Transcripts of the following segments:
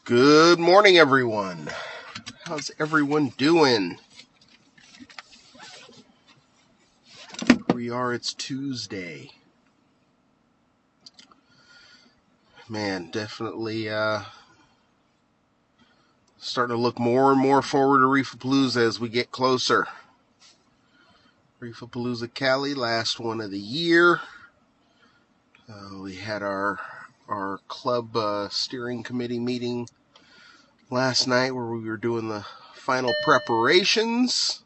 Good morning, everyone. How's everyone doing? It's Tuesday. Man, definitely starting to look more and more forward to Reefapalooza as we get closer. Reefapalooza Cali, last one of the year. We had our club steering committee meeting last night where we were doing the final preparations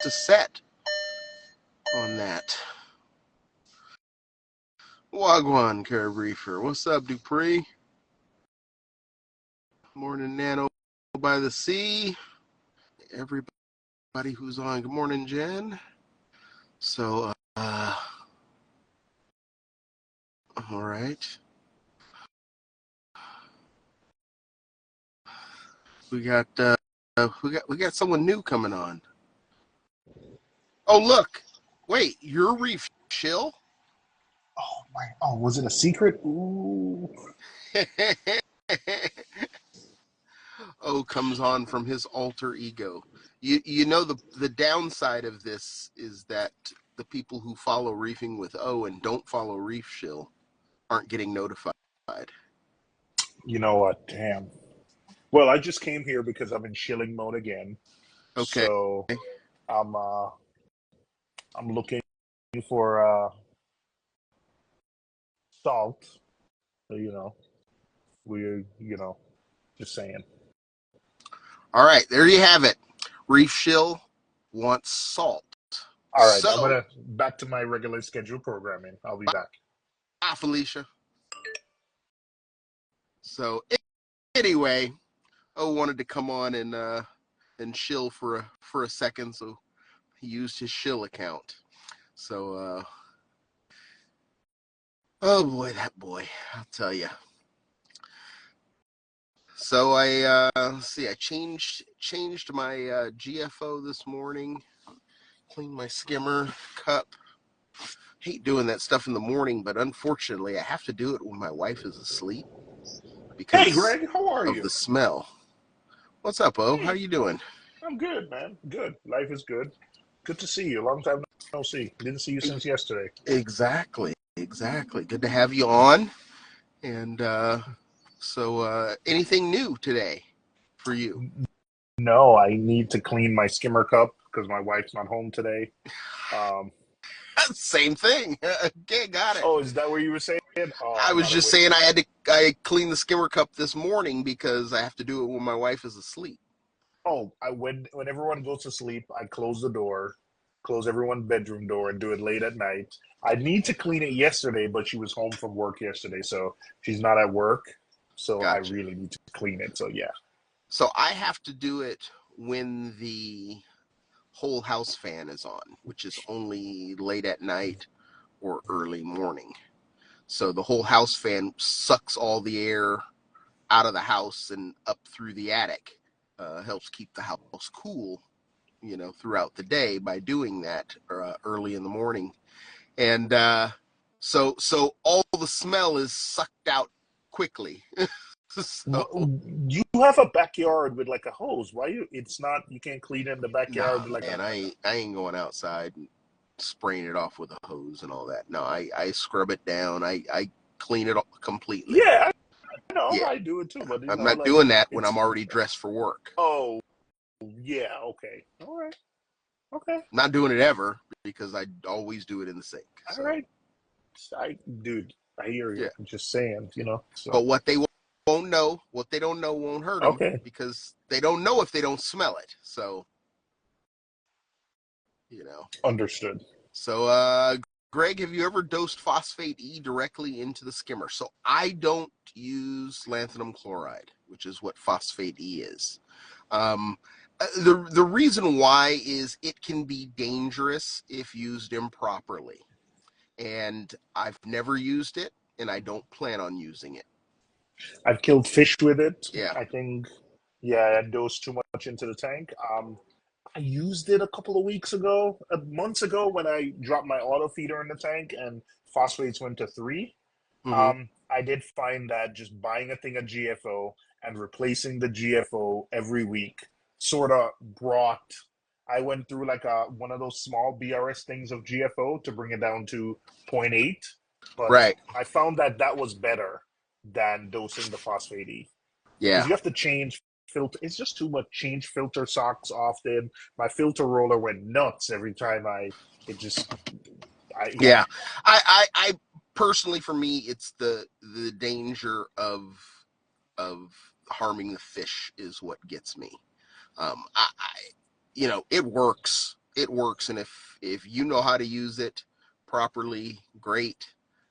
to set on that. Wagwan, Carib Reefer. What's up, Dupree? Morning, Nano by the Sea. Everybody who's on. Good morning, Jen. So, all right. We got someone new coming on. Oh, look. Wait, you're Reefshill? Oh my! Oh, was it a secret? Ooh. O comes on from his alter ego. You know the downside of this is that the people who follow Reefing with O and don't follow Reefshill aren't getting notified. You know what? Damn. Well, I just came here because I'm in shilling mode again. Okay. So I'm I'm looking for salt. So, we're just saying. All right, there you have it. Reefshill wants salt. All right, I'm So, gonna back to my regular schedule programming. I'll be back. bye, Felicia. So, anyway, O wanted to come on and shill for a second, so he used his shill account. So, oh boy, that boy, I'll tell you. So I changed my GFO this morning. Cleaned my skimmer cup. Hate doing that stuff in the morning, but unfortunately, I have to do it when my wife is asleep Hey, because Greg, how are of you? the smell. What's up, O? How Hey, you doing? I'm good, man. Good. Life is good. Good to see you. Long time no see. Didn't see you since yesterday. Exactly. Good to have you on. And anything new today for you? No, I need to clean my skimmer cup because my wife's not home today. Um, Same thing. Okay, got it. oh, is that what you were saying? Oh, I I was gotta just wait. saying I cleaned the skimmer cup this morning because I have to do it when my wife is asleep. Oh, when everyone goes to sleep, I close the door, close everyone's bedroom door, and do it late at night. I need to clean it yesterday, but she was home from work yesterday, so she's not at work. So I Gotcha. really need to clean it. So yeah. So I have to do it when the whole house fan is on, which is only late at night or early morning. So the whole house fan sucks all the air out of the house and up through the attic. Helps keep the house cool, throughout the day by doing that early in the morning. And so all the smell is sucked out quickly. So You have a backyard with like a hose. Why you? It's not. You can't clean it in the no, backyard like a. man, I ain't going outside and spraying it off with a hose and all that. No, I scrub it down. I clean it completely. Yeah, I know. Yeah, I do it too, but I'm not doing that when I'm it's. already dressed for work. Oh, yeah. Okay. All right. Okay. I'm not doing it ever because I always do it in the sink. All So right. Dude, I hear you. yeah, I'm just saying, so, but what they don't know won't hurt them okay. because they don't know if they don't smell it. So you know. Understood. So Greg, have you ever dosed phosphate E directly into the skimmer? So I don't use lanthanum chloride, which is what phosphate E is. Um, the reason why is it can be dangerous if used improperly, and I've never used it, and I don't plan on using it. I've killed fish with it. Yeah, I think, yeah, I dosed too much into the tank. I used it a couple of weeks ago, months ago, when I dropped my auto feeder in the tank and phosphates went to 3. Hmm. I did find that just buying a thing of GFO and replacing the GFO every week sort of brought. I went through like one of those small BRS things of GFO to bring it down to zero point 0.8, but Right. I found that that was better than dosing the phosphate E because Yeah. you have to change filter. It's just too much. Change filter socks often. My filter roller went nuts every time It just. Yeah. Yeah. I personally, for me, it's the danger of harming the fish is what gets me. It works. It works, and if you know how to use it properly, great.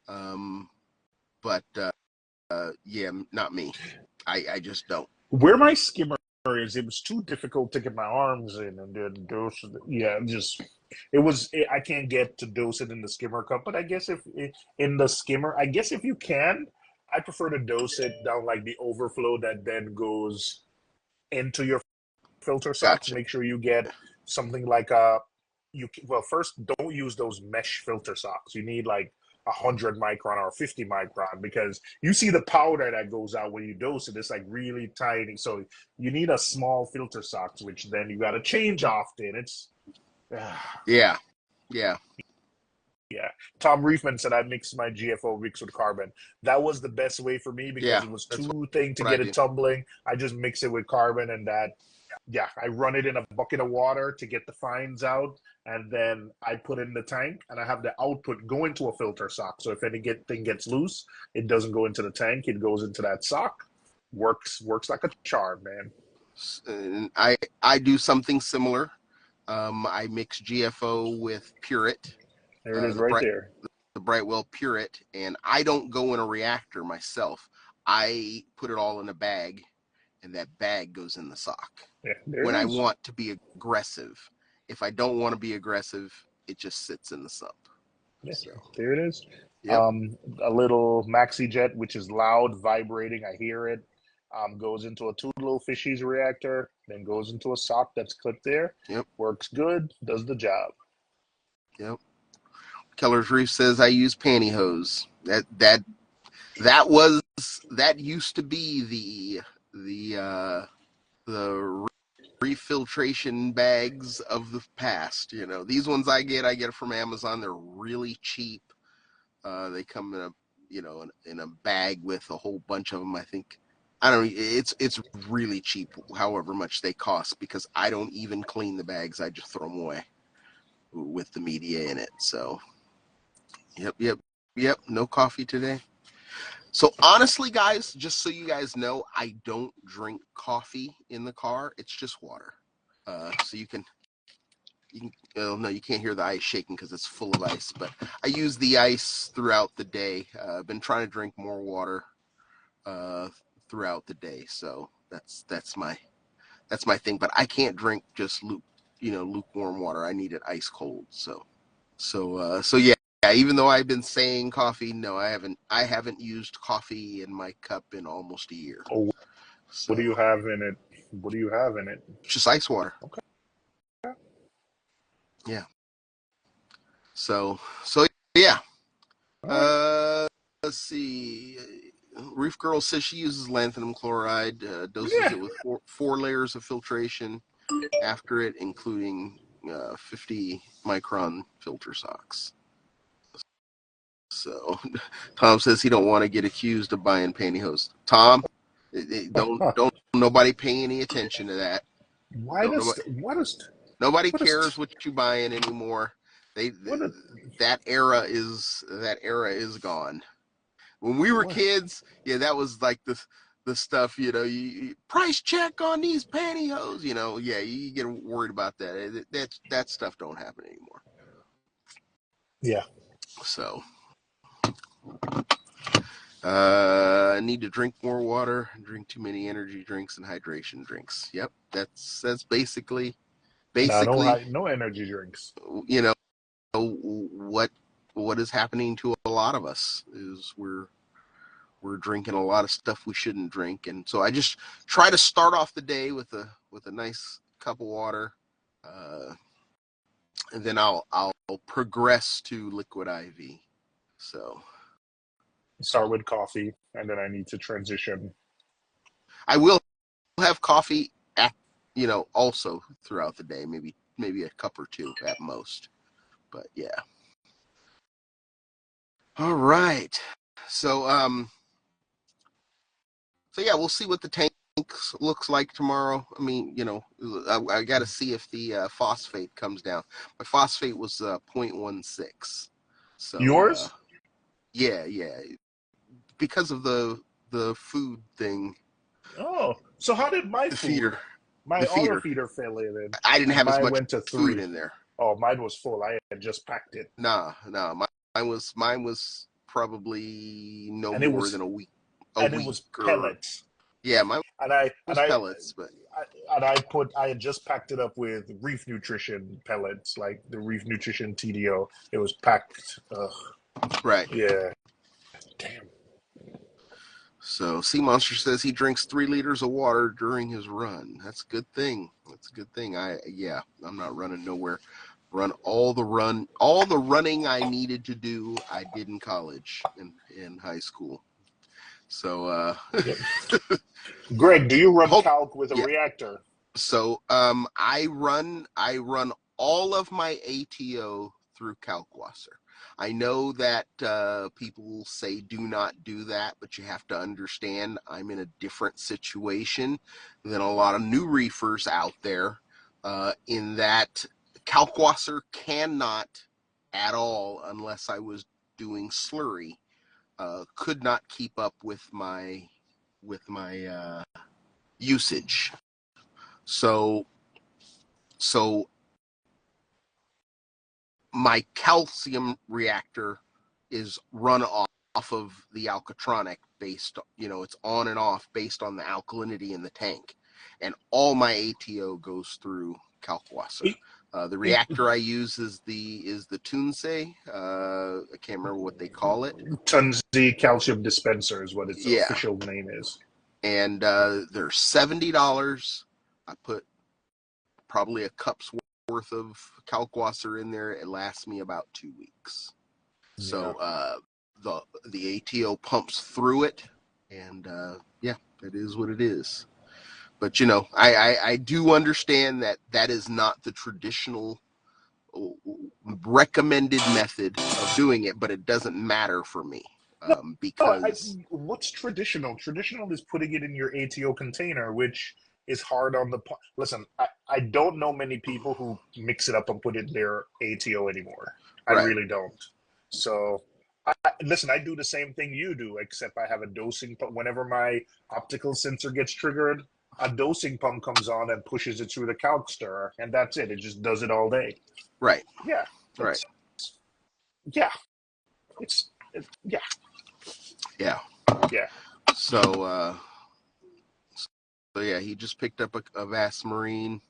Um, but yeah, not me. I just don't. Where my skimmer is, it was too difficult to get my arms in and then dose it. Yeah, just it was. I can't get to dose it in the skimmer cup, but I guess if in the skimmer, I guess if you can, I prefer to dose it down like the overflow that then goes into your filter socks. Gotcha. Make sure you get something like well, first don't use those mesh filter socks. You need like 100 micron or 50 micron because you see the powder that goes out when you dose it. It's like really tiny. So you need a small filter socks, which then you got to change often. It's Yeah. Yeah. yeah. Tom Reefman said I mixed my GFO mix with carbon. That was the best way for me because Yeah. it was That's too thing to what I get do. it tumbling. I just mix it with carbon and that yeah, I run it in a bucket of water to get the fines out, and then I put it in the tank, and I have the output go into a filter sock. So if anything gets loose, it doesn't go into the tank; it goes into that sock. Works like a charm, man. And I do something similar. I mix GFO with Purit, There it is, the right there. Brightwell Purit, and I don't go in a reactor myself. I put it all in a bag, and that bag goes in the sock Yeah, there when it I is. want to be aggressive. If I don't want to be aggressive, it just sits in the sump. Yeah, So, there it is. yep, A little maxi jet, which is loud, vibrating. I hear it. Goes into a two little fishies reactor, then goes into a sock that's clipped there. yep, Works good, does the job. yep. Keller's Reef says I use pantyhose. That used to be the reef filtration bags of the past. These ones I get from Amazon. They're really cheap. They come in a bag with a whole bunch of them. I think I don't. It's really cheap. However much they cost, because I don't even clean the bags. I just throw them away with the media in it. So yep, yep, yep. No coffee today. So honestly, guys, just so you guys know, I don't drink coffee in the car. It's just water. So you can oh, no, you can't hear the ice shaking because it's full of ice. But I use the ice throughout the day. I've been trying to drink more water uh, throughout the day. So that's my thing. But I can't drink just lukewarm water. I need it ice cold. So yeah. Yeah, even though I've been saying coffee, no, I haven't. I haven't used coffee in my cup in almost a year. Oh, what do So you have in it? What do you have in it? it's just ice water. Okay. Yeah. So yeah. All right. Uh, let's see. Reef Girl says she uses lanthanum chloride, doses Yeah. it with four layers of filtration after it, including 50 micron filter socks. So Tom says he don't want to get accused of buying pantyhose. Tom, don't nobody pay any attention to that. Why Don't does nobody nobody what is cares what you buying anymore. They what a, that era is gone. When we were what? kids, yeah, that was like the stuff, price check on these pantyhose, yeah, you get worried about that. That stuff don't happen anymore. Yeah. So, I need to drink more water, drink too many energy drinks and hydration drinks. Yep, that's No, basically, no energy drinks. you know, what is happening to a lot of us is we're drinking a lot of stuff we shouldn't drink, and so I just try to start off the day with a nice cup of water, uh, and then I'll progress to liquid IV. So Start with coffee, and then I need to transition. I will have coffee at, also throughout the day, maybe a cup or two at most. But yeah. All right. So so yeah, we'll see what the tank looks like tomorrow. I mean, I got to see if the phosphate comes down. My phosphate was 0.16. So Yours? yeah, because of the food thing, Oh, so how did my the food, feeder, my the auto feeder. feeder fell in, I didn't and have as mine much went to food 3. in there. Oh, mine was full. I had just packed it, Nah, mine was probably no and it more was than a and it week was or pellets. yeah, mine And I and was I, pellets, but I had just packed it up with Reef Nutrition pellets, like the Reef Nutrition TDO. It was packed. right. Yeah, damn. So Sea Monster says he drinks 3 liters of water during his run. That's a good thing. That's a good thing. I'm not running nowhere. All the running I needed to do, I did in college and in high school. So Yep. Greg, do you run hope calc with a yeah. reactor? So I run all of my ATO through Kalkwasser. I know that people say do not do that, but you have to understand I'm in a different situation than a lot of new reefers out there, in that Kalkwasser cannot at all, unless I was doing slurry, could not keep up with my usage. So so my calcium reactor is run off of the alkatronic it's on and off based on the alkalinity in the tank. And all my ATO goes through Kalkwasser. It, The it, reactor I use is the Tunsei. I can't remember what they call it. Tunzi calcium dispenser is what its Yeah, official name is. and they're $70. I put probably a cup's worth of Kalkwasser in there. It lasts me about 2 weeks. Yeah. So the ATO pumps through it, and yeah, it is what it is. But I do understand that that is not the traditional recommended method of doing it, but it doesn't matter for me, No, because what's traditional? Traditional is putting it in your ATO container, which is hard on the. Listen, I don't know many people who mix it up and put it in their ATO anymore. I right, really don't. So, listen, I do the same thing you do, except I have a dosing pump. Whenever my optical sensor gets triggered, a dosing pump comes on and pushes it through the calc stirrer, and that's it. It just does it all day. right, Yeah, right, it's yeah, yeah, yeah. yeah. So so yeah, he just picked up a Vast Marine.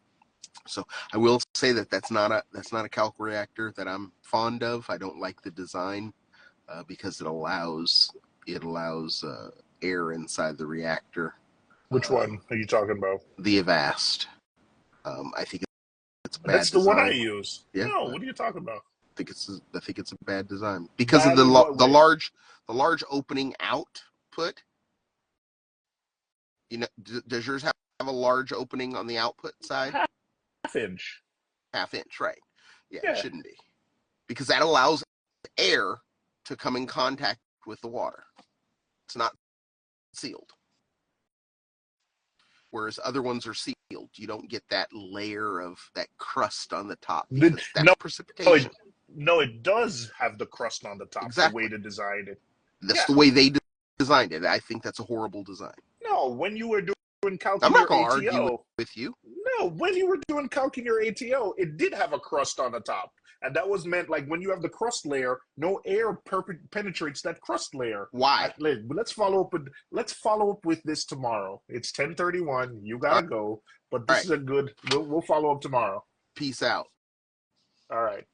So I will say that that's not a calc reactor that I'm fond of. I don't like the design, because it allows air inside the reactor. Which one are you talking about? The Avast. I think it's a bad That's the one I design. use. Yeah, No, I what are you talking about? think it's a bad design because of Bad in what the way? large opening output. Does yours have a large opening on the output side? Half inch. Half inch, right? Yeah, it Yeah. shouldn't be, because that allows air to come in contact with the water. It's not sealed, whereas other ones are sealed. You don't get that layer of that crust on the top because that's No, precipitation. no, it does have the crust on the top, the way Exactly. to design it. That's Yeah. the way they designed it. I think that's a horrible design. No, when you were doing calc I'm in not your going to argue ATO, with you. no, when you were doing calc in your ATO, it did have a crust on the top. And that was meant like when you have the crust layer, no air penetrates that crust layer. Why? Let's follow up with this tomorrow. It's 10:31. You gotta All go, but this right. is a good. We'll follow up tomorrow. Peace out. All right.